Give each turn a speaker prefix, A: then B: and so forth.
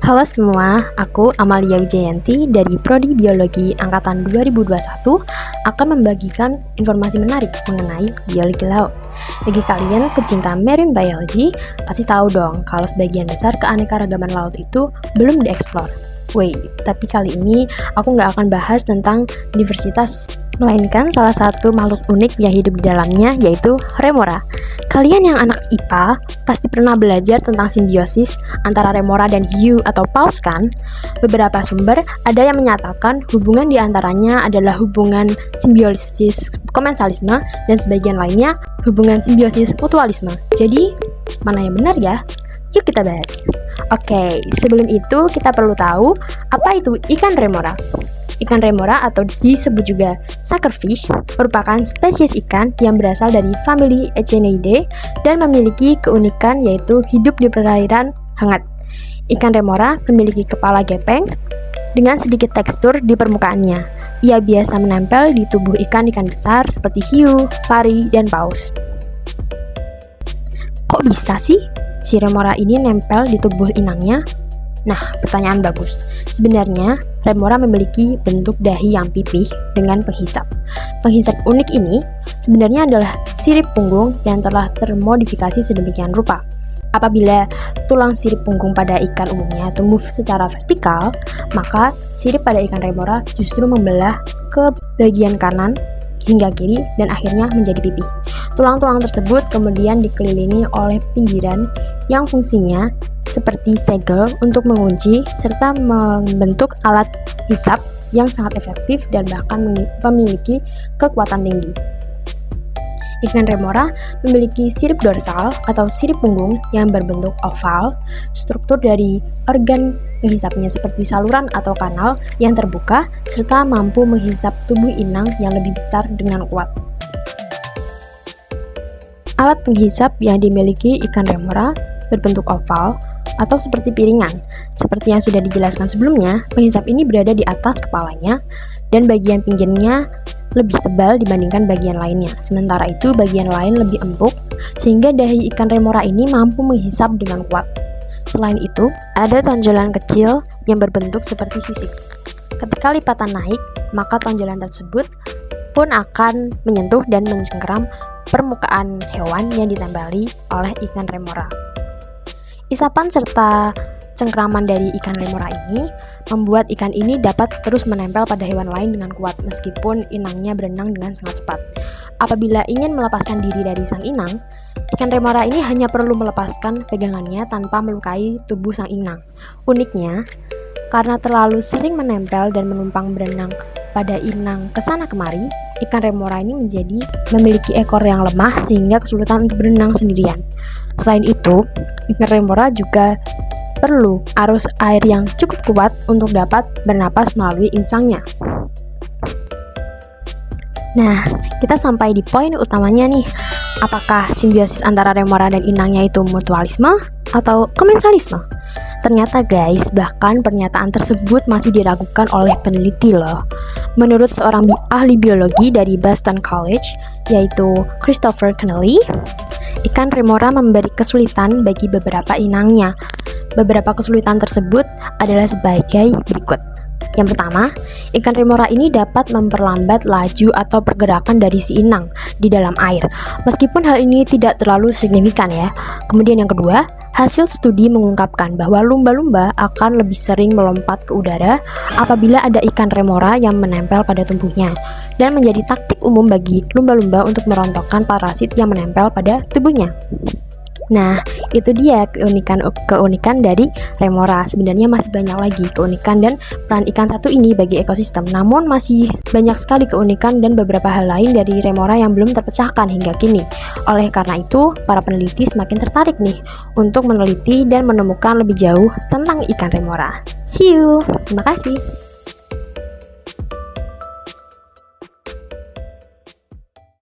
A: Halo semua, aku Amalia Wijayanti dari Prodi Biologi Angkatan 2021 akan membagikan informasi menarik mengenai biologi laut. Bagi kalian pecinta marine biology, pasti tahu dong kalau sebagian besar keanekaragaman laut itu belum dieksplor. Wait, tapi kali ini aku nggak akan bahas tentang diversitas, melainkan salah satu makhluk unik yang hidup di dalamnya, yaitu remora. Kalian yang anak IPA pasti pernah belajar tentang simbiosis antara remora dan hiu atau paus kan? Beberapa sumber ada yang menyatakan hubungan di antaranya adalah hubungan simbiosis komensalisme dan sebagian lainnya hubungan simbiosis mutualisme. Jadi, mana yang benar ya? Yuk kita bahas. Oke, sebelum itu kita perlu tahu apa itu ikan remora. Ikan remora atau disebut juga suckerfish merupakan spesies ikan yang berasal dari famili Echineidae dan memiliki keunikan yaitu hidup di perairan hangat. Ikan remora memiliki kepala gepeng dengan sedikit tekstur di permukaannya. Ia biasa menempel di tubuh ikan-ikan besar seperti hiu, pari, dan paus. Kok bisa sih si remora ini nempel di tubuh inangnya? Nah, pertanyaan bagus. Sebenarnya, remora memiliki bentuk dahi yang pipih dengan penghisap. Penghisap unik ini sebenarnya adalah sirip punggung yang telah termodifikasi sedemikian rupa. Apabila tulang sirip punggung pada ikan umumnya tumbuh secara vertikal, maka sirip pada ikan remora justru membelah ke bagian kanan hingga kiri dan akhirnya menjadi pipih. Tulang-tulang tersebut kemudian dikelilingi oleh pinggiran yang fungsinya seperti segel untuk mengunci serta membentuk alat hisap yang sangat efektif dan bahkan memiliki kekuatan tinggi. Ikan remora memiliki sirip dorsal atau sirip punggung yang berbentuk oval. Struktur dari organ penghisapnya seperti saluran atau kanal yang terbuka serta mampu menghisap tubuh inang yang lebih besar dengan kuat. Alat penghisap yang dimiliki ikan remora berbentuk oval atau seperti piringan. Seperti yang sudah dijelaskan sebelumnya, penghisap ini berada di atas kepalanya dan bagian pinggirnya lebih tebal dibandingkan bagian lainnya. Sementara itu, bagian lain lebih empuk sehingga dahi ikan remora ini mampu menghisap dengan kuat. Selain itu, ada tonjolan kecil yang berbentuk seperti sisik. Ketika lipatan naik, maka tonjolan tersebut pun akan menyentuh dan mencengkeram permukaan hewan yang ditempeli oleh ikan remora. Isapan serta cengkraman dari ikan remora ini membuat ikan ini dapat terus menempel pada hewan lain dengan kuat meskipun inangnya berenang dengan sangat cepat. Apabila ingin melepaskan diri dari sang inang, ikan remora ini hanya perlu melepaskan pegangannya tanpa melukai tubuh sang inang. Uniknya, karena terlalu sering menempel dan menumpang berenang pada inang kesana kemari, ikan remora ini memiliki ekor yang lemah sehingga kesulitan untuk berenang sendirian. Selain itu, ikan remora juga perlu arus air yang cukup kuat untuk dapat bernapas melalui insangnya. Nah, kita sampai di poin utamanya nih. Apakah simbiosis antara remora dan inangnya itu mutualisme atau komensalisme? Ternyata guys, bahkan pernyataan tersebut masih diragukan oleh peneliti loh. Menurut seorang ahli biologi dari Boston College, yaitu Christopher Kennelly, ikan remora memberi kesulitan bagi beberapa inangnya. Beberapa kesulitan tersebut adalah sebagai berikut. Yang pertama, ikan remora ini dapat memperlambat laju atau pergerakan dari si inang di dalam air, meskipun hal ini tidak terlalu signifikan ya. Kemudian yang kedua, hasil studi mengungkapkan bahwa lumba-lumba akan lebih sering melompat ke udara apabila ada ikan remora yang menempel pada tubuhnya, dan menjadi taktik umum bagi lumba-lumba untuk merontokkan parasit yang menempel pada tubuhnya. Nah, itu dia keunikan dari remora. Sebenarnya masih banyak lagi keunikan dan peran ikan satu ini bagi ekosistem. Namun masih banyak sekali keunikan dan beberapa hal lain dari remora yang belum terpecahkan hingga kini. Oleh karena itu, para peneliti semakin tertarik nih untuk meneliti dan menemukan lebih jauh tentang ikan remora. See you. Terima kasih.